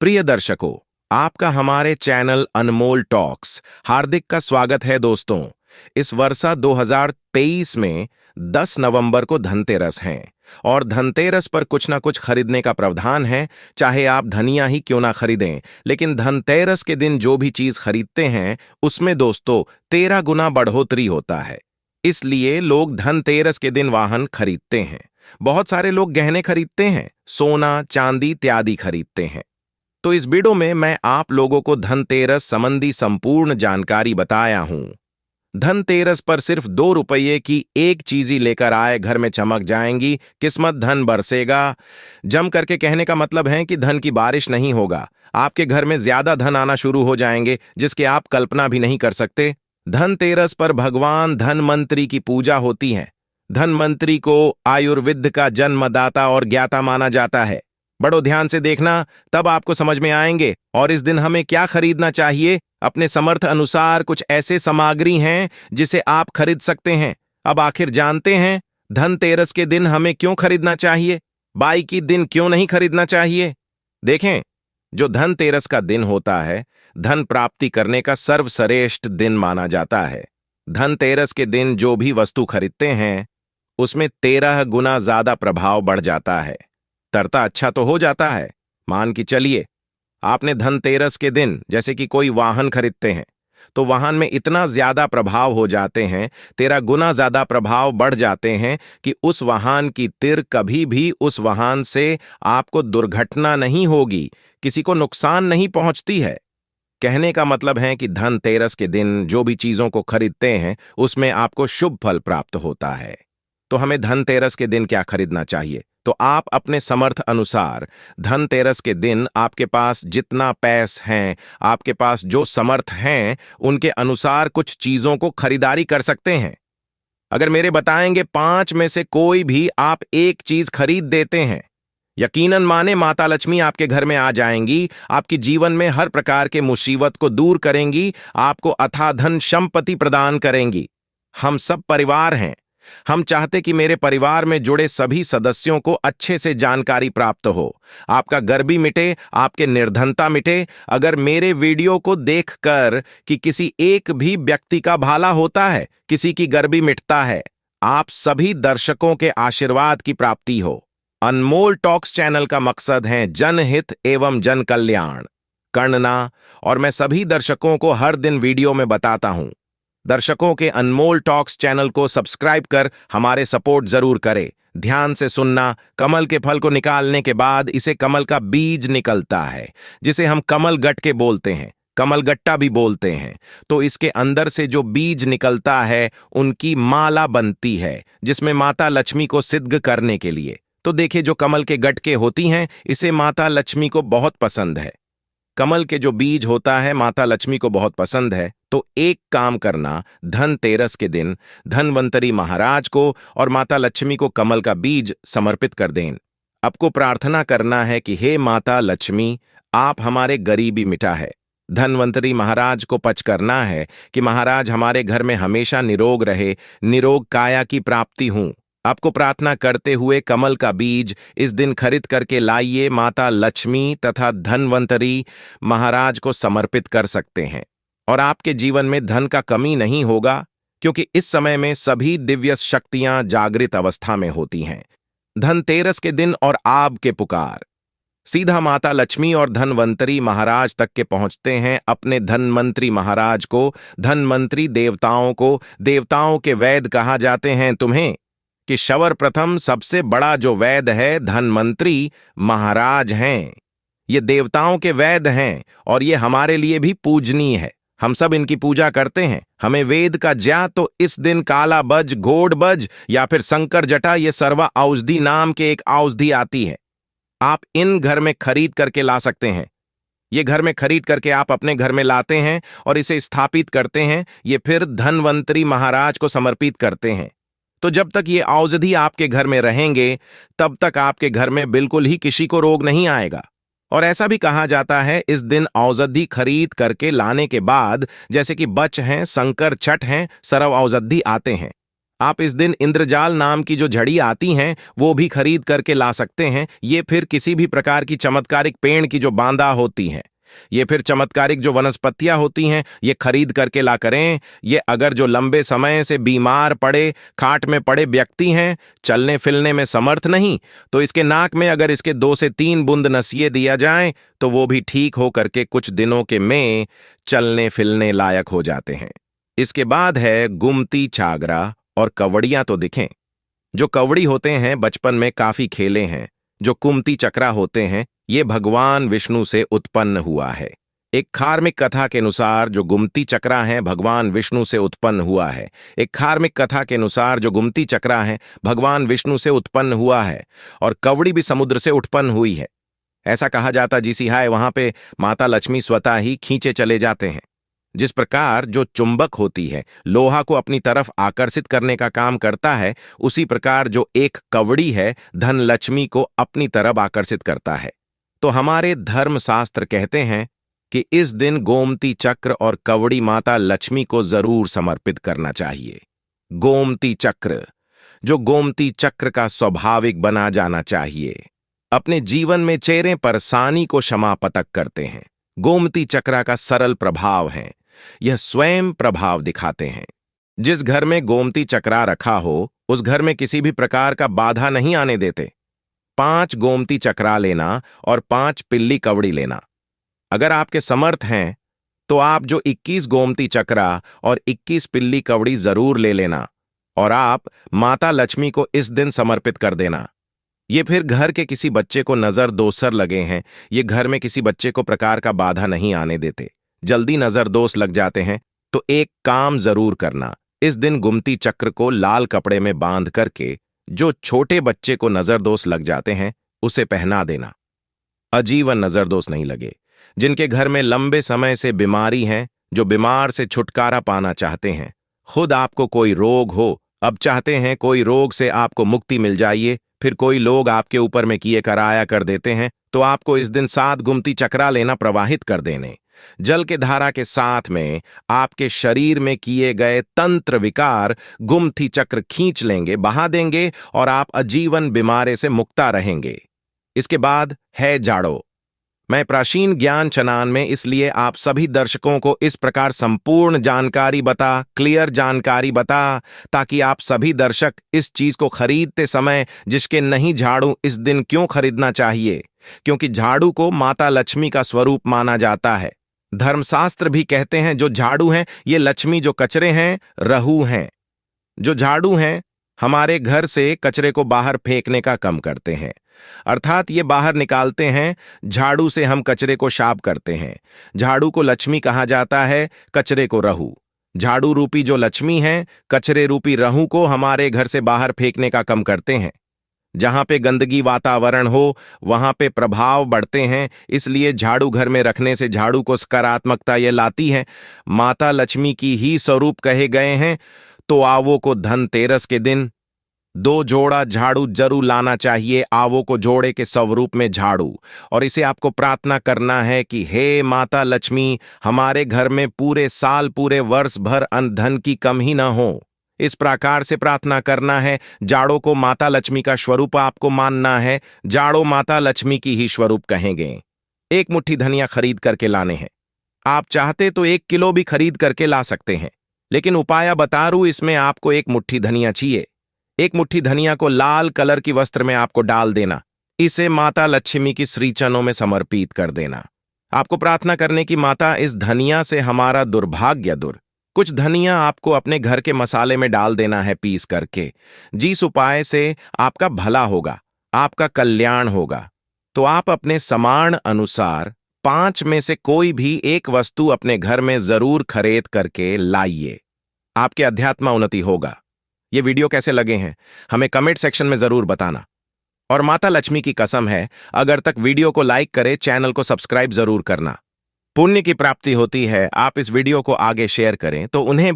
प्रिय दर्शकों, आपका हमारे चैनल अनमोल टॉक्स हार्दिक का स्वागत है दोस्तों। इस वर्षा 2023 में 10 नवंबर को धनतेरस है और धनतेरस पर कुछ ना कुछ खरीदने का प्रावधान है। चाहे आप धनिया ही क्यों ना खरीदें, लेकिन धनतेरस के दिन जो भी चीज खरीदते हैं उसमें दोस्तों 13 गुना बढ़ोतरी होता है। इसलिए लोग धनतेरस के दिन वाहन खरीदते हैं। बहुत सारे लोग गहने खरीदते हैं, सोना चांदी इत्यादि खरीदते हैं। तो इस वीडियो में मैं आप लोगों को धनतेरस संबंधी संपूर्ण जानकारी बताया हूं। धनतेरस पर सिर्फ 2 रुपये की एक चीज ही लेकर आए, घर में चमक जाएंगी, किस्मत धन बरसेगा। जम करके कहने का मतलब है कि धन की बारिश नहीं होगा, आपके घर में ज्यादा धन आना शुरू हो जाएंगे जिसके आप कल्पना भी नहीं कर सकते। धनतेरस पर भगवान धनवंतरी की पूजा होती है। धनवंतरी को आयुर्वेद का जन्मदाता और ज्ञाता माना जाता है। बड़ो ध्यान से देखना, तब आपको समझ में आएंगे। और इस दिन हमें क्या खरीदना चाहिए? अपने समर्थ अनुसार कुछ ऐसे सामग्री हैं जिसे आप खरीद सकते हैं। अब आखिर जानते हैं धनतेरस के दिन हमें क्यों खरीदना चाहिए, बाई की दिन क्यों नहीं खरीदना चाहिए। देखें, जो धनतेरस का दिन होता है, धन प्राप्ति करने का सर्वश्रेष्ठ दिन माना जाता है। धनतेरस के दिन जो भी वस्तु खरीदते हैं उसमें 13 गुना ज्यादा प्रभाव बढ़ जाता है। तरता अच्छा तो हो जाता है। मान कि चलिए आपने धनतेरस के दिन जैसे कि कोई वाहन खरीदते हैं, तो वाहन में इतना ज्यादा प्रभाव हो जाते हैं, 13 गुना ज्यादा प्रभाव बढ़ जाते हैं कि उस वाहन की तिर कभी भी उस वाहन से आपको दुर्घटना नहीं होगी, किसी को नुकसान नहीं पहुंचती है। कहने का मतलब है कि धनतेरस के दिन जो भी चीजों को खरीदते हैं उसमें आपको शुभ फल प्राप्त होता है। तो हमें धनतेरस के दिन क्या खरीदना चाहिए? तो आप अपने समर्थ अनुसार धनतेरस के दिन आपके पास जितना पैस हैं, आपके पास जो समर्थ हैं, उनके अनुसार कुछ चीजों को खरीदारी कर सकते हैं। अगर मेरे बताएंगे 5 में से कोई भी आप एक चीज खरीद देते हैं, यकीनन माने माता लक्ष्मी आपके घर में आ जाएंगी, आपके जीवन में हर प्रकार के मुसीबत को दूर करेंगी, आपको अथाह धन संपत्ति प्रदान करेंगी। हम सब परिवार हैं। हम चाहते कि मेरे परिवार में जुड़े सभी सदस्यों को अच्छे से जानकारी प्राप्त हो, आपका गर्व मिटे, आपके निर्धनता मिटे। अगर मेरे वीडियो को देखकर कि किसी एक भी व्यक्ति का भला होता है, किसी की गर्वी मिटता है, आप सभी दर्शकों के आशीर्वाद की प्राप्ति हो। अनमोल टॉक्स चैनल का मकसद है जनहित एवं जन कल्याण करना, और मैं सभी दर्शकों को हर दिन वीडियो में बताता हूं। दर्शकों के अनमोल टॉक्स चैनल को सब्सक्राइब कर हमारे सपोर्ट जरूर करें। ध्यान से सुनना, कमल के फल को निकालने के बाद इसे कमल का बीज निकलता है, जिसे हम कमल गट्टे बोलते हैं, कमल गट्टा भी बोलते हैं। तो इसके अंदर से जो बीज निकलता है उनकी माला बनती है, जिसमें माता लक्ष्मी को सिद्ध करने के लिए। तो देखिए, जो कमल के गट्टे होती हैं इसे माता लक्ष्मी को बहुत पसंद है। कमल के जो बीज होता है माता लक्ष्मी को बहुत पसंद है। तो एक काम करना, धनतेरस के दिन धनवंतरी महाराज को और माता लक्ष्मी को कमल का बीज समर्पित कर दें। आपको प्रार्थना करना है कि हे माता लक्ष्मी, आप हमारे गरीबी मिटा है। धनवंतरी महाराज को पच करना है कि महाराज हमारे घर में हमेशा निरोग रहे, निरोग काया की प्राप्ति हूं। आपको प्रार्थना करते हुए कमल का बीज इस दिन खरीद करके लाइए, माता लक्ष्मी तथा धनवंतरी महाराज को समर्पित कर सकते हैं। और आपके जीवन में धन का कमी नहीं होगा, क्योंकि इस समय में सभी दिव्य शक्तियां जागृत अवस्था में होती हैं। धनतेरस के दिन और आपके पुकार सीधा माता लक्ष्मी और धनवंतरी महाराज तक के पहुंचते हैं। अपने धनवंतरी महाराज को, धनवंतरी देवताओं को, देवताओं के वैद्य कहा जाते हैं तुम्हें, कि सर्वप्रथम सबसे बड़ा जो वैद्य है धनवंतरी महाराज हैं। ये देवताओं के वैद्य हैं और ये हमारे लिए भी पूजनीय है। हम सब इनकी पूजा करते हैं। हमें वेद का ज्ञान तो इस दिन काला बज, घोड़ बज या फिर शंकर जटा, ये सर्वा औषधि नाम के एक औषधि आती है। आप इन घर में खरीद करके ला सकते हैं। ये घर में खरीद करके आप अपने घर में लाते हैं और इसे स्थापित करते हैं। ये फिर धनवंतरी महाराज को समर्पित करते हैं। तो जब तक ये औषधि आपके घर में रहेंगे तब तक आपके घर में बिल्कुल ही किसी को रोग नहीं आएगा। और ऐसा भी कहा जाता है, इस दिन औषधि खरीद करके लाने के बाद, जैसे कि बच हैं, शंकर छठ हैं, सर्व औषधि आते हैं, आप इस दिन इंद्रजाल नाम की जो झड़ी आती हैं वो भी खरीद करके ला सकते हैं। ये फिर किसी भी प्रकार की चमत्कारिक पेड़ की जो बांदा होती हैं, ये फिर चमत्कारिक जो वनस्पतियां होती हैं, ये खरीद करके ला करें। ये अगर जो लंबे समय से बीमार पड़े, खाट में पड़े व्यक्ति हैं, चलने फिरने में समर्थ नहीं, तो इसके नाक में अगर इसके 2 से 3 बूंद नसिए दिया जाए तो वो भी ठीक हो करके कुछ दिनों के में चलने फिरने लायक हो जाते हैं। इसके बाद है गुमती चागरा और कवड़ियां तो दिखें। जो कवड़ी होते हैं बचपन में काफी खेले हैं। जो कुमती चक्रा होते हैं ये भगवान विष्णु से उत्पन्न हुआ है। एक धार्मिक कथा के अनुसार जो गुमती चक्रा है भगवान विष्णु से उत्पन्न हुआ है। एक धार्मिक कथा के अनुसार जो गुमती चक्रा है भगवान विष्णु से उत्पन्न हुआ है। और कवड़ी भी समुद्र से उत्पन्न हुई है। ऐसा कहा जाता जिसी हाय वहां पे माता लक्ष्मी स्वतः ही खींचे चले जाते हैं। जिस प्रकार जो चुंबक होती है लोहा को अपनी तरफ आकर्षित करने का काम करता है, उसी प्रकार जो एक कवड़ी है धन लक्ष्मी को अपनी तरफ आकर्षित करता है। तो हमारे धर्मशास्त्र कहते हैं कि इस दिन गोमती चक्र और कवड़ी माता लक्ष्मी को जरूर समर्पित करना चाहिए। गोमती चक्र, जो गोमती चक्र का स्वाभाविक बना जाना चाहिए, अपने जीवन में चेहरे पर सानी को क्षमापतक करते हैं। गोमती चक्रा का सरल प्रभाव है, यह स्वयं प्रभाव दिखाते हैं। जिस घर में गोमती चक्रा रखा हो उस घर में किसी भी प्रकार का बाधा नहीं आने देते। 5 गोमती चक्रा लेना और 5 पिल्ली कवड़ी लेना। अगर आपके समर्थ हैं तो आप जो 21 गोमती चक्रा और 21 पिल्ली कवड़ी जरूर ले लेना और आप माता लक्ष्मी को इस दिन समर्पित कर देना। ये फिर घर के किसी बच्चे को नजर दोसर लगे हैं, ये घर में किसी बच्चे को प्रकार का बाधा नहीं आने देते। जल्दी नजर दोष लग जाते हैं तो एक काम जरूर करना, इस दिन गुमती चक्र को लाल कपड़े में बांध करके जो छोटे बच्चे को नजर दोष लग जाते हैं उसे पहना देना। आजीवन नजर दोष नहीं लगे। जिनके घर में लंबे समय से बीमारी है, जो बीमार से छुटकारा पाना चाहते हैं, खुद आपको कोई रोग हो, अब चाहते हैं कोई रोग से आपको मुक्ति मिल जाइए, फिर कोई लोग आपके ऊपर में किए कराया कर देते हैं, तो आपको इस दिन 7 गुमती चक्रा लेना, प्रवाहित कर देने। जल के धारा के साथ में आपके शरीर में किए गए तंत्र विकार गुमती चक्र खींच लेंगे, बहा देंगे और आप आजीवन बीमारी से मुक्ता रहेंगे। इसके बाद है जाड़ो। मैं प्राचीन ज्ञान चनान में इसलिए आप सभी दर्शकों को इस प्रकार संपूर्ण जानकारी बता, क्लियर जानकारी बता, ताकि आप सभी दर्शक इस चीज को खरीदते समय जिसके नहीं झाड़ू इस दिन क्यों खरीदना चाहिए, क्योंकि झाड़ू को माता लक्ष्मी का स्वरूप माना जाता है। धर्मशास्त्र भी कहते हैं जो झाड़ू हैं ये लक्ष्मी, जो कचरे हैं रहू हैं। जो झाड़ू हैं हमारे घर से कचरे को बाहर फेंकने का काम करते हैं, अर्थात ये बाहर निकालते हैं। झाड़ू से हम कचरे को साफ करते हैं। झाड़ू को लक्ष्मी कहा जाता है, कचरे को रहू। झाड़ू रूपी जो लक्ष्मी है कचरे रूपी रहू को हमारे घर से बाहर फेंकने का काम करते हैं। जहां पे गंदगी वातावरण हो वहां पे प्रभाव बढ़ते हैं, इसलिए झाड़ू घर में रखने से झाड़ू को सकारात्मकता ये लाती है। माता लक्ष्मी की ही स्वरूप कहे गए हैं। तो आवो को धनतेरस के दिन 2 जोड़ा झाड़ू जरूर लाना चाहिए। आवो को जोड़े के स्वरूप में झाड़ू, और इसे आपको प्रार्थना करना है कि हे माता लक्ष्मी, हमारे घर में पूरे साल पूरे वर्ष भर अन्न धन की कमी न हो। इस प्रकार से प्रार्थना करना है। जाड़ों को माता लक्ष्मी का स्वरूप आपको मानना है। जाड़ों माता लक्ष्मी की ही स्वरूप कहेंगे। 1 मुट्ठी धनिया खरीद करके लाने हैं। आप चाहते तो 1 किलो भी खरीद करके ला सकते हैं, लेकिन उपाय बता रूं, इसमें आपको 1 मुट्ठी धनिया चाहिए। 1 मुट्ठी धनिया को लाल कलर की वस्त्र में आपको डाल देना। इसे माता लक्ष्मी की श्री चरणों में समर्पित कर देना। आपको प्रार्थना करने की, माता इस धनिया से हमारा दुर्भाग्य दूर। कुछ धनिया आपको अपने घर के मसाले में डाल देना है पीस करके। जिस उपाय से आपका भला होगा, आपका कल्याण होगा। तो आप अपने समान अनुसार 5 में से कोई भी एक वस्तु अपने घर में जरूर खरीद करके लाइए। आपके अध्यात्म उन्नति होगा। ये वीडियो कैसे लगे हैं हमें कमेंट सेक्शन में जरूर बताना। और माता लक्ष्मी की कसम है, अगर तक वीडियो को लाइक करे, चैनल को सब्सक्राइब जरूर करना। पुण्य की प्राप्ति होती है। आप इस वीडियो को आगे शेयर करें तो उन्हें भी